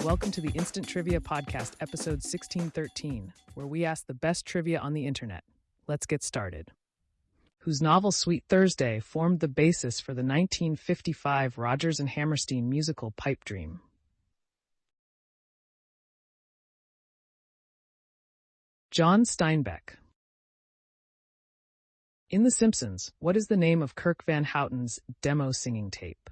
Welcome to the Instant Trivia Podcast, episode 1613, where we ask the best trivia on the internet. Let's get started. Whose novel Sweet Thursday formed the basis for the 1955 Rodgers and Hammerstein musical Pipe Dream? John Steinbeck. In The Simpsons, what is the name of Kirk Van Houten's demo singing tape?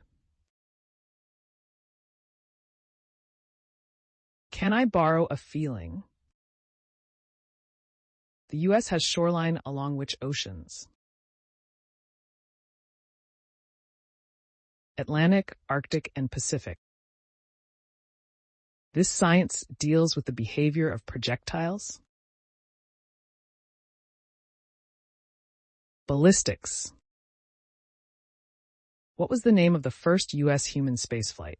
Can I Borrow a Feeling? The U.S. has shoreline along which oceans? Atlantic, Arctic, and Pacific. This science deals with the behavior of projectiles? Ballistics. What was the name of the first U.S. human spaceflight?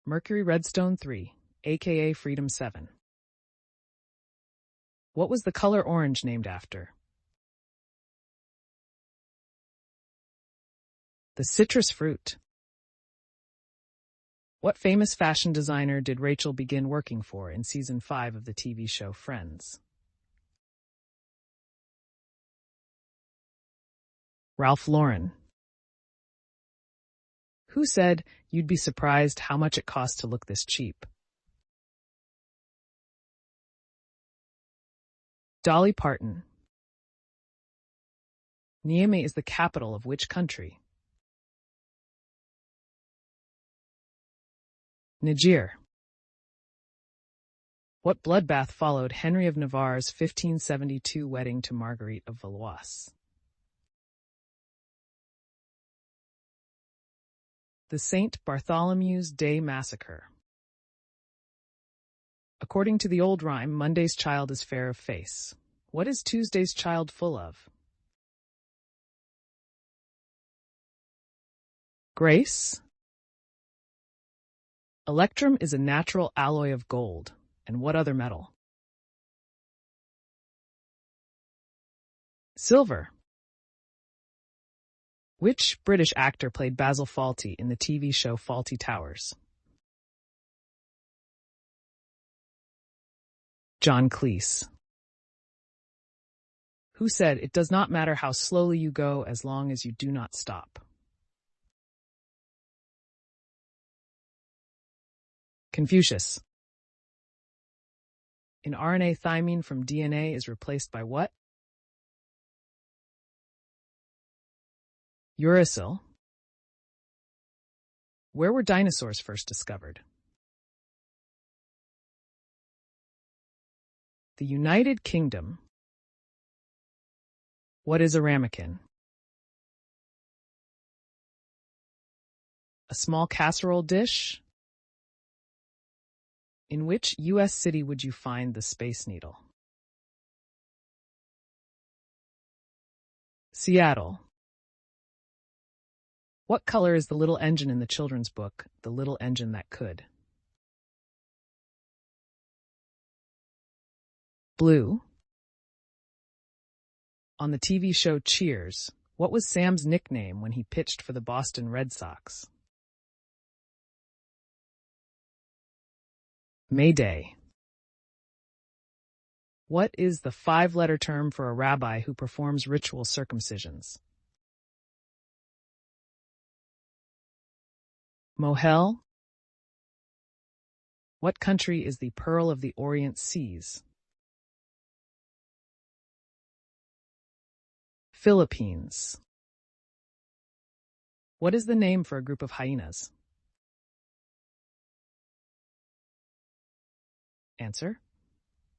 Mercury Redstone 3, aka Freedom 7. What was the color orange named after? The citrus fruit. What famous fashion designer did Rachel begin working for in season 5 of the TV show Friends? Ralph Lauren. Who said, "You'd be surprised how much it costs to look this cheap"? Dolly Parton. Niamey is the capital of which country? Niger. What bloodbath followed Henry of Navarre's 1572 wedding to Marguerite of Valois? The St. Bartholomew's Day Massacre. According to the old rhyme, Monday's child is fair of face. What is Tuesday's child full of? Grace. Electrum is a natural alloy of gold. And what other metal? Silver. Which British actor played Basil Fawlty in the TV show Fawlty Towers? John Cleese. Who said, "It does not matter how slowly you go as long as you do not stop"? Confucius. In RNA, thymine from DNA is replaced by what? Uracil. Where were dinosaurs first discovered? The United Kingdom. What is a ramekin? A small casserole dish? In which U.S. city would you find the Space Needle? Seattle. What color is the little engine in the children's book, The Little Engine That Could? Blue. On the TV show Cheers, what was Sam's nickname when he pitched for the Boston Red Sox? Mayday. What is the 5-letter term for a rabbi who performs ritual circumcisions? Mohel. What country is the Pearl of the Orient Seas? Philippines. What is the name for a group of hyenas? Answer: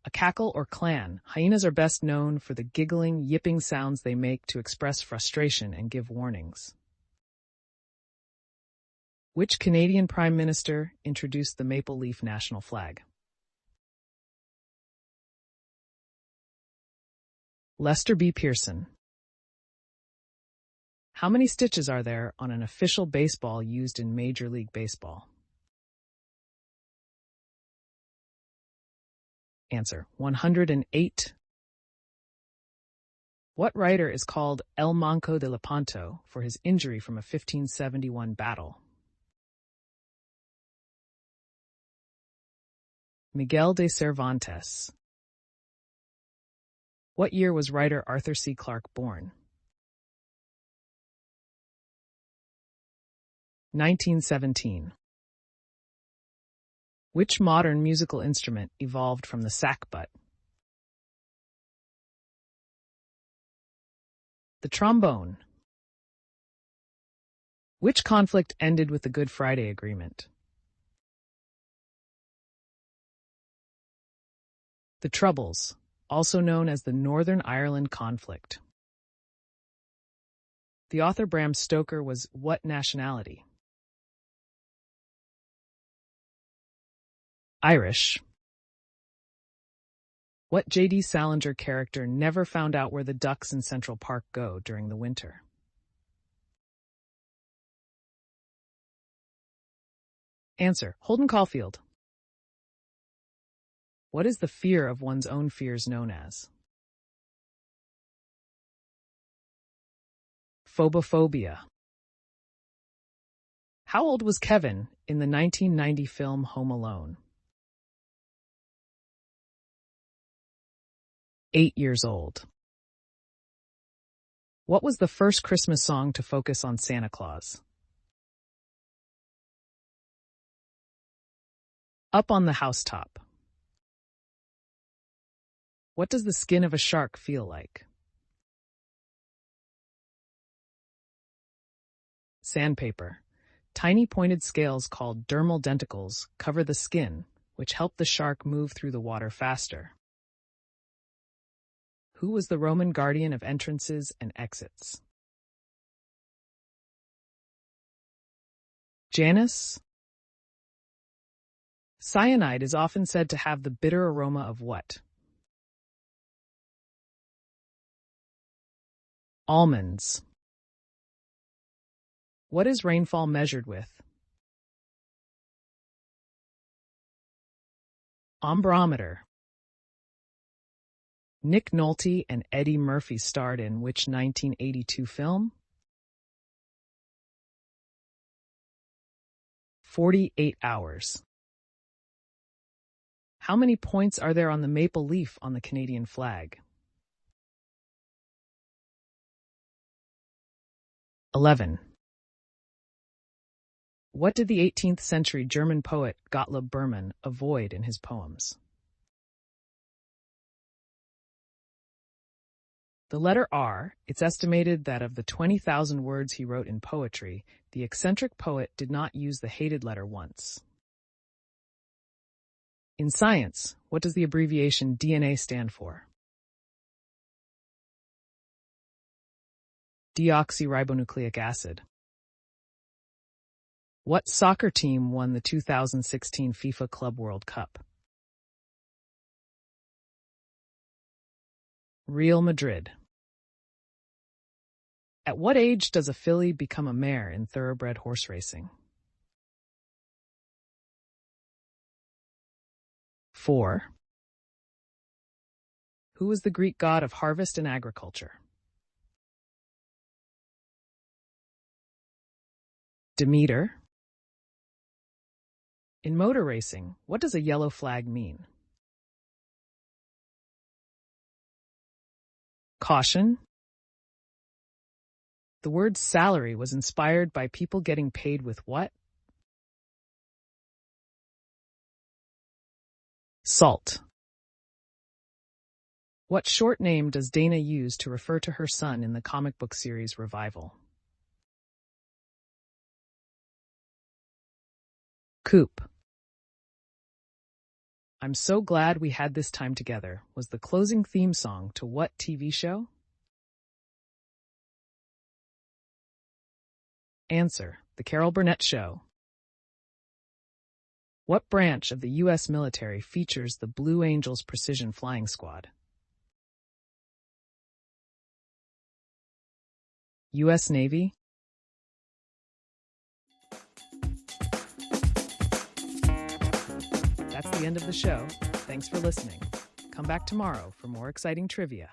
a cackle or clan. Hyenas are best known for the giggling, yipping sounds they make to express frustration and give warnings. Which Canadian Prime Minister introduced the maple leaf national flag? Lester B. Pearson. How many stitches are there on an official baseball used in Major League Baseball? Answer: 108. What writer is called El Manco de Lepanto for his injury from a 1571 battle? Miguel de Cervantes. What year was writer Arthur C. Clarke born? 1917. Which modern musical instrument evolved from the sackbut? The trombone. Which conflict ended with the Good Friday Agreement? The Troubles, also known as the Northern Ireland Conflict. The author Bram Stoker was what nationality? Irish. What J.D. Salinger character never found out where the ducks in Central Park go during the winter? Answer: Holden Caulfield. What is the fear of one's own fears known as? Phobophobia. How old was Kevin in the 1990 film Home Alone? 8 years old. What was the first Christmas song to focus on Santa Claus? Up on the Housetop. What does the skin of a shark feel like? Sandpaper. Tiny pointed scales called dermal denticles cover the skin, which help the shark move through the water faster. Who was the Roman guardian of entrances and exits? Janus. Cyanide is often said to have the bitter aroma of what? Almonds. What is rainfall measured with? Ombrometer. Nick Nolte and Eddie Murphy starred in which 1982 film? 48 Hours. How many points are there on the maple leaf on the Canadian flag? 11. What did the 18th century German poet Gottlob Berman avoid in his poems? The letter R. It's estimated that of the 20,000 words he wrote in poetry, the eccentric poet did not use the hated letter once. In science, what does the abbreviation DNA stand for? Deoxyribonucleic acid. What soccer team won the 2016 FIFA Club World Cup? Real Madrid. At what age does a filly become a mare in thoroughbred horse racing? 4. Who was the Greek god of harvest and agriculture? Demeter. In motor racing, what does a yellow flag mean? Caution. The word salary was inspired by people getting paid with what? Salt. What short name does Dana use to refer to her son in the comic book series Revival? Coop. I'm so glad we had this time together was the closing theme song to what TV show? Answer: The Carol Burnett Show. What branch of the U.S. military features the Blue Angels Precision Flying Squad? U.S. Navy. That's the end of the show. Thanks for listening. Come back tomorrow for more exciting trivia.